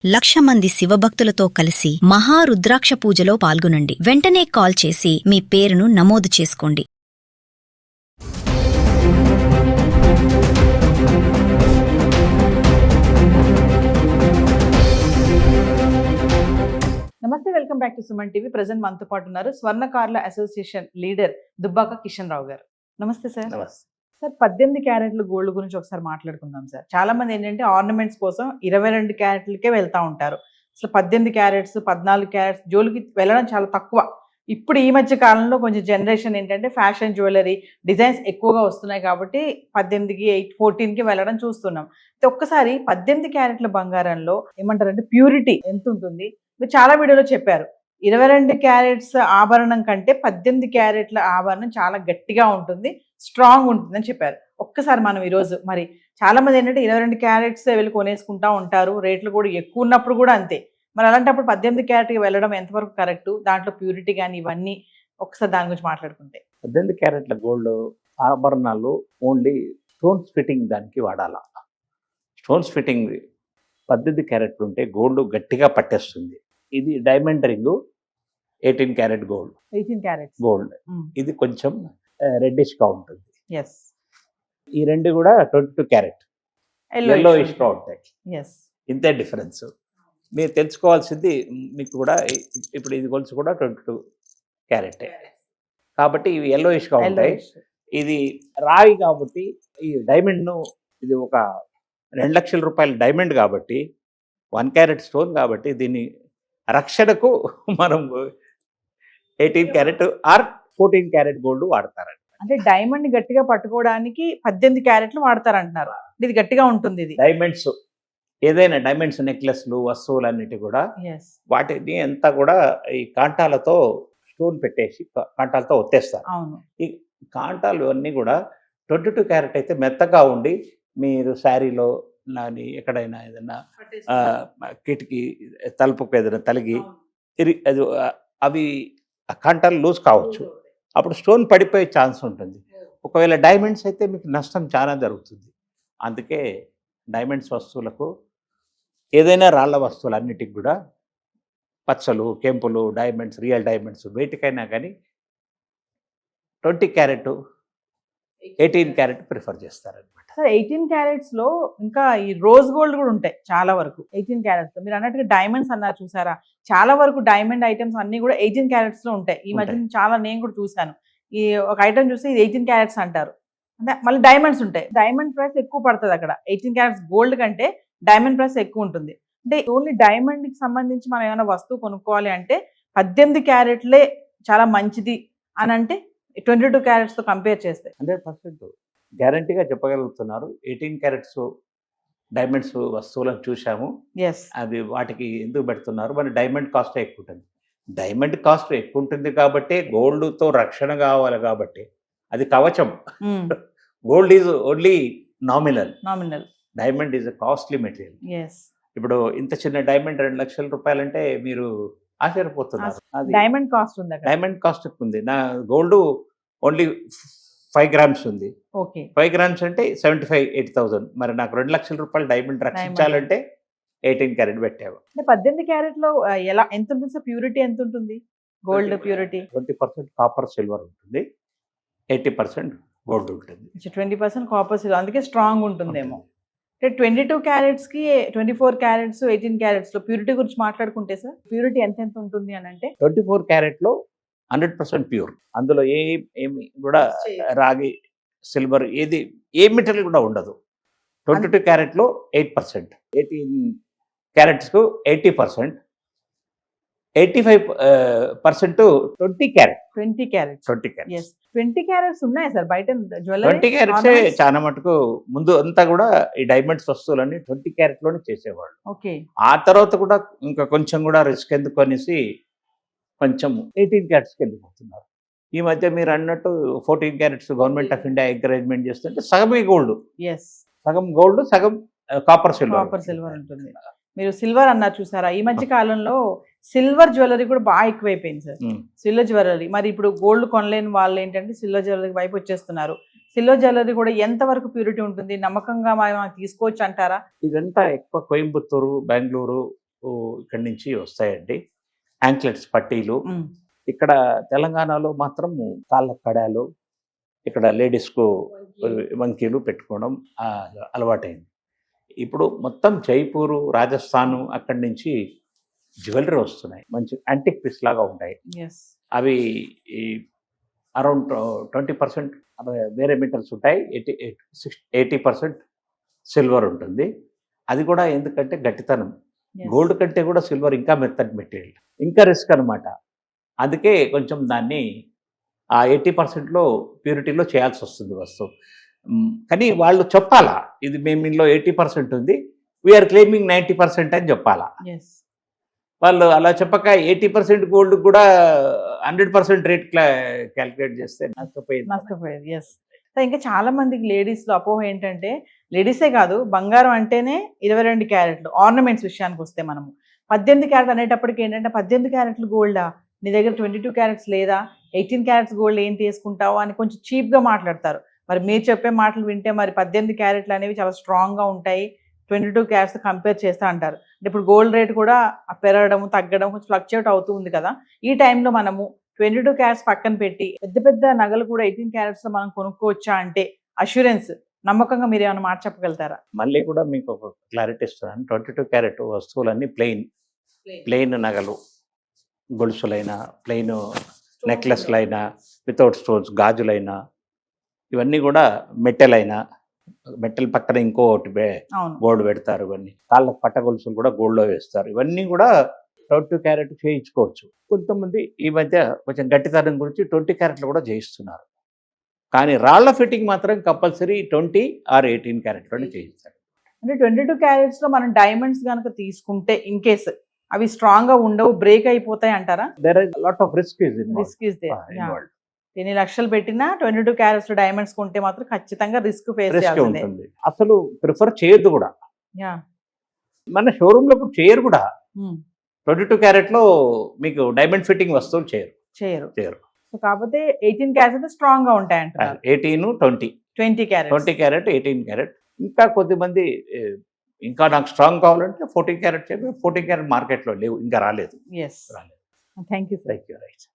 1,00,000 మంది శివభక్తులతో కలిసి మహారుద్రాక్ష పూజలో పాల్గొనండి. వెంటనే కాల్ చేసి మీ పేరును నమోదు చేసుకోండి. నమస్తే, welcome back to Suman TV. Present మనతో పాటు ఉన్నారు స్వర్ణకారుల అసోసియేషన్ లీడర్ దుబ్బాక కిషన్ రావు గారు. నమస్తే సార్. నమస్తే. సార్, 18 క్యారెట్ల గోల్డ్ గురించి ఒకసారి మాట్లాడుకుందాం సార్. చాలా మంది ఏంటంటే ఆర్నమెంట్స్ కోసం 22 క్యారెట్లకే వెళ్తా ఉంటారు. అసలు 18 క్యారెట్స్ 14 క్యారెట్స్ జోలికి వెళ్ళడం చాలా తక్కువ. ఇప్పుడు ఈ మధ్య కాలంలో కొంచెం జనరేషన్ ఏంటంటే ఫ్యాషన్ జ్యువెలరీ డిజైన్స్ ఎక్కువగా వస్తున్నాయి కాబట్టి 18కి 14కి వెళ్ళడం చూస్తున్నాం. ఒక్కసారి 18 క్యారెట్ల బంగారంలో ఏమంటారంటే ప్యూరిటీ ఎంత ఉంటుంది? మీరు చాలా వీడియోలో చెప్పారు, 22 క్యారెట్స్ ఆభరణం కంటే 18 క్యారెట్ల ఆభరణం చాలా గట్టిగా ఉంటుంది, స్ట్రాంగ్ ఉంటుంది అని చెప్పారు. ఒక్కసారి మనం ఈరోజు మరి చాలా మంది ఏంటంటే 22 క్యారెట్స్ వెళ్ళి కొనేసుకుంటా ఉంటారు, రేట్లు కూడా ఎక్కువ ఉన్నప్పుడు కూడా అంతే. మరి అలాంటప్పుడు 18 క్యారెట్కి వెళ్ళడం ఎంతవరకు కరెక్ట్? దాంట్లో ప్యూరిటీ కానీ ఇవన్నీ ఒకసారి దాని గురించి మాట్లాడుకుంటే. 18 క్యారెట్ల గోల్డ్ ఆభరణాలు ఓన్లీ స్టోన్స్ ఫిట్టింగ్ దానికి వాడాలా. స్టోన్స్ ఫిట్టింగ్ 18 క్యారెట్లు ఉంటే గోల్డ్ గట్టిగా పట్టేస్తుంది. ఇది diamond ring 18 carat gold. 18 carats gold ఇది కొంచెం రెడ్డిష్ గా ఉంటుంది. ఎస్. ఈ రెండు కూడా 22 క్యారెట్ yellowish గా ఉంటాయి. ఎస్. ఇంతే డిఫరెన్స్. మీరు తెలుసుకోవాల్సింది మీకు కూడా ఇప్పుడు ఇది కొలుసు కూడా 22 క్యారెట్ కాబట్టి ఇవి yellowish గా ఉంటాయి. ఇది రాయి కాబట్టి ఈ డైమండ్ను ఇది ఒక 2 లక్షల రూపాయల డైమండ్ కాబట్టి 1 క్యారెట్ స్టోన్ కాబట్టి దీన్ని రక్షణకు మనం 18 క్యారెట్ ఆర్ 14 క్యారెట్ గోల్డ్ వాడతారండి. అంటే డైమండ్ గట్టిగా పట్టుకోవడానికి 18 క్యారెట్లు వాడతారంటున్నారు. ఇది గట్టిగా ఉంటుంది. ఇది డైమండ్స్ ఏదైనా డైమండ్స్ నెక్లెస్లు వస్తువులన్నిటి కూడా వాటిని అంతా కూడా ఈ కాంటాలతో స్టోన్ పెట్టేసి కాంటాలతో ఒత్తేస్తారు. అవును. ఈ కాంటాలు అన్నీ కూడా 22 క్యారెట్ అయితే మెత్తగా ఉండి మీరు శారీలో నాని ఎక్కడైనా ఏదైనా కిటికీ తలుపుకు ఏదైనా తలిగి అది అవి కాంటాలు లూజ్ కావచ్చు, అప్పుడు స్టోన్ పడిపోయే ఛాన్స్ ఉంటుంది. ఒకవేళ డైమండ్స్ అయితే మీకు నష్టం చాలా జరుగుతుంది. అందుకే డైమండ్స్ వస్తువులకు ఏదైనా రాళ్ల వస్తువులు అన్నిటికి కూడా పచ్చలు కెంపులు డైమండ్స్ రియల్ డైమండ్స్ వేటికైనా కానీ 20 క్యారెట్ 18 క్యారెట్ ప్రిఫర్ చేస్తారనమాట. సార్, 18 క్యారెట్స్ లో ఇంకా ఈ రోజ్ గోల్డ్ కూడా ఉంటాయి చాలా వరకు 18 క్యారెట్స్ లో. మీరు అన్నట్టుగా డైమండ్స్ అన్నారు చూసారా, చాలా వరకు డైమండ్ ఐటమ్స్ అన్ని కూడా 18 క్యారెట్స్ లో ఉంటాయి. ఈ మధ్య చాలా నేను కూడా చూసాను. ఈ ఒక ఐటమ్ చూస్తే ఇది 18 క్యారెట్స్ అంటారు, అంటే మళ్ళీ డైమండ్స్ ఉంటాయి. డైమండ్ ప్రైస్ ఎక్కువ పడుతుంది అక్కడ. 18 క్యారెట్స్ గోల్డ్ కంటే డైమండ్ ప్రైస్ ఎక్కువ ఉంటుంది. అంటే ఓన్లీ డైమండ్ కి సంబంధించి మనం ఏమైనా వస్తువు కొనుక్కోవాలి అంటే 18 క్యారెట్లే చాలా మంచిది అని అంటే 22 క్యారెట్స్ తో కంపేర్ చేస్తే 100% గ్యారంటీగా చెప్పగలుగుతున్నారు. 18 క్యారెట్స్ డైమండ్స్ వస్తువులను చూసాము. అది వాటికి ఎందుకు పెడుతున్నారు? మన డైమండ్ కాస్ట్ ఎక్కువ ఉంటుంది. డైమండ్ కాస్ట్ ఎక్కువ ఉంటుంది కాబట్టి గోల్డ్తో రక్షణ కావాలి కాబట్టి అది కవచం. Gold is only nominal. Diamond is a costly material. ఇప్పుడు ఇంత చిన్న డైమండ్ 2 లక్షల రూపాయలు అంటే మీరు ఆశ్చర్యపోతున్నారు. అది డైమండ్ కాస్ట్ ఉంది. డైమండ్ కాస్ట్ ఉంది. నా గోల్డ్ ఓన్లీ 5 గ్రామ్స్ ఉంది. 5 గ్రామ్స్ అంటే 75,000-80,000. మరి నాకు 2 లక్షల రూపాయలు డైమండ్ రక్షించాలంటే 18 క్యారెట్ పెట్టావు. 18 క్యారెట్ లో ఎలా ఎంత ఉంటుంది సార్? ప్యూరిటీ ఎంత ఉంటుంది? గోల్డ్ ప్యూరిటీ 20% కాపర్ సిల్వర్ ఉంటుంది, 80% గోల్డ్ ఉంటుంది. 20% కాపర్ సిల్వర్, అందుకే స్ట్రాంగ్ ఉంటుందేమో. 22 క్యారెట్స్ కి 24 క్యారెట్స్ 18 క్యారెట్స్ లో ప్యూరిటీ గురించి మాట్లాడుకుంటే సార్, ప్యూరిటీ ఎంత ఉంటుంది అని అంటే 24 క్యారెట్ లో 100% ప్యూర్. అందులో ఏమి కూడా రాగి సిల్వర్ ఏది ఏ మెటీరియల్ కూడా ఉండదు. 22 క్యారెట్ లో 8%, 18 క్యారెట్స్ కు 80%, 85% 20 క్యారెట్. 20 క్యారెట్స్ 20 క్యారెట్స్ ఉన్నాయి సార్ బయట జ్యువెలరీ. 20 క్యారెట్సే చాలా మటుకు. ముందు అంతా కూడా ఈ డైమండ్స్ వస్తువులన్నీ 20 క్యారెట్ లోనే చేసేవాళ్ళు. ఆ తర్వాత కూడా ఇంకా కొంచెం కూడా రిస్క్ ఎందుకు అనేసి కొంచెం 18 క్యారెట్స్కి వెళ్ళిపోతున్నారు. ఈ మధ్య మీరు అన్నట్టు 14 carats government of India encouragement చేస్తుంటే సగమే గోల్డ్. సగం గోల్డ్ సగం కాపర్ సిల్వర్ ఉంటుంది. మీరు సిల్వర్ అన్నారు చూసారా, ఈ మధ్య కాలంలో సిల్వర్ జ్యువెలరీ కూడా బాగా ఎక్కువైపోయింది సార్. సిల్వర్ జ్యువెలరీ మరి ఇప్పుడు గోల్డ్ కొనలేని వాళ్ళు ఏంటంటే సిల్వర్ జ్యువెలరీ వైపు వచ్చేస్తున్నారు. సిల్వర్ జ్యువెలరీ కూడా ఎంత వరకు ప్యూరిటీ ఉంటుంది, నమ్మకంగా మనం తీసుకోవచ్చు అంటారా? ఇదంతా ఎక్కువ కోయంబత్తూరు, బెంగళూరు, ఇక్కడి నుంచి వస్తాయండి. యాంక్లెట్స్ పట్టీలు. ఇక్కడ తెలంగాణలో మాత్రం కాళ్ళ కడాలు, ఇక్కడ లేడీస్కు వంకీలు పెట్టుకోవడం అలవాటైంది. ఇప్పుడు మొత్తం జైపూరు, రాజస్థాను అక్కడి నుంచి జ్యువెలరీ వస్తున్నాయి. మంచి యాంటిక్ పీస్ లాగా ఉంటాయి. అవి అరౌండ్ 20% వేరే మెటల్స్ ఉంటాయి. 80% సిల్వర్ ఉంటుంది. అది కూడా ఎందుకంటే గట్టితనం. గోల్డ్ కంటే కూడా సిల్వర్ ఇంకా మెత్తటి మెటీరియల్, ఇంకా రిస్క్ అనమాట. అందుకే కొంచెం దాన్ని ఆ 80%లో ప్యూరిటీలో చేయాల్సి వస్తుంది వస్తువు. కానీ వాళ్ళు చెప్పాలా, ఇది మేము ఇందులో 80% ఉంది, వీఆర్ క్లెయిమింగ్ 90% అని చెప్పాలా. వాళ్ళు అలా చెప్పక 80% గోల్డ్ కూడా 100% రేట్ క్యాలిక్యులేట్ చేస్తే నష్టపోయేది. ఇంకా చాలా మందికి లేడీస్లో అపోహ ఏంటంటే, లేడీసే కాదు బంగారం అంటేనే 22 క్యారెట్లు. ఆర్నమెంట్స్ విషయానికి వస్తే మనము 18 క్యారెట్ అనేటప్పటికి ఏంటంటే 18 క్యారెట్లు గోల్డా, నీ దగ్గర 22 క్యారెట్స్ లేదా, 18 క్యారెట్స్ గోల్డ్ ఏం తీసుకుంటావు అని కొంచెం చీప్గా మాట్లాడతారు. మరి మీరు చెప్పే మాటలు వింటే మరి 18 క్యారెట్లు అనేవి చాలా స్ట్రాంగ్గా ఉంటాయి, 22 క్యారెట్స్ కంపేర్ చేస్తా అంటారు. అంటే ఇప్పుడు గోల్డ్ రేట్ కూడా పెరగడం తగ్గడం కొంచెం ఫ్లక్చుయేట్ అవుతూ ఉంది కదా. ఈ టైంలో మనము 22 క్యారెట్స్ పక్కన పెట్టి పెద్ద పెద్ద నగలు కూడా 18 క్యారెట్స్లో మనం కొనుక్కోవచ్చా అంటే అష్యూరెన్స్, నమ్మకంగా మీరు ఏమైనా మాట చెప్పగలుగుతారా? మళ్ళీ కూడా మీకు ఒక క్లారిటీ ఇస్తున్నాను. 22 క్యారెట్ వస్తువులన్నీ ప్లెయిన్ నగలు, గొలుసులైనా, ప్లెయిన్ నెక్లెస్లైనా, వితౌట్ స్టోన్స్, గాజులైనా, ఇవన్నీ కూడా మెటల్ పక్కన ఇంకోటి గోల్డ్ పెడతారు. ఇవన్నీ కాళ్ళకు పట్ట గొలుసులు కూడా గోల్డ్లో వేస్తారు. ఇవన్నీ కూడా 22 క్యారెట్ చేయించుకోవచ్చు. కొంతమంది ఈ మధ్య కొంచెం గట్టితనం గురించి 20 క్యారెట్లు కూడా చేయిస్తున్నారు. కానీ రాళ్ల ఫిట్టింగ్ మాత్రం కంపల్సరీ 20 or 18 క్యారెట్లోనే చేయిస్తారు. అంటే 22 క్యారెట్స్లో మనం డైమండ్స్ కనుక తీసుకుంటే ఇన్ కేస్ అవి స్ట్రాంగ్గా ఉండవు, బ్రేక్ అయిపోతాయి అంటారా? There is lot of risk is there. ఎన్ని లక్షలు పెట్టినా 22 క్యారెట్స్ డైమండ్స్ కొంటే మాత్రం ఖచ్చితంగా రిస్క్ ఫేస్ చేయాల్సిందే. అసలు ప్రిఫర్ చేయొద్దు కూడా. మన షోరూమ్ లో చేయరు కూడా. 22 క్యారెట్లో మీకు డైమండ్ ఫిట్టింగ్ వస్తువులు చేయరు. కాకపోతే 18 క్యారెట్స్ స్ట్రాంగ్ గా ఉంటాయి అంటారు. 20 క్యారెట్ 18 క్యారెట్. ఇంకా కొద్దిమంది ఇంకా నాకు స్ట్రాంగ్ కావాలంటే 14 క్యారెట్ 14 క్యారెట్ మార్కెట్లో లేవు, ఇంకా రాలేదు. Thank you. రైట్.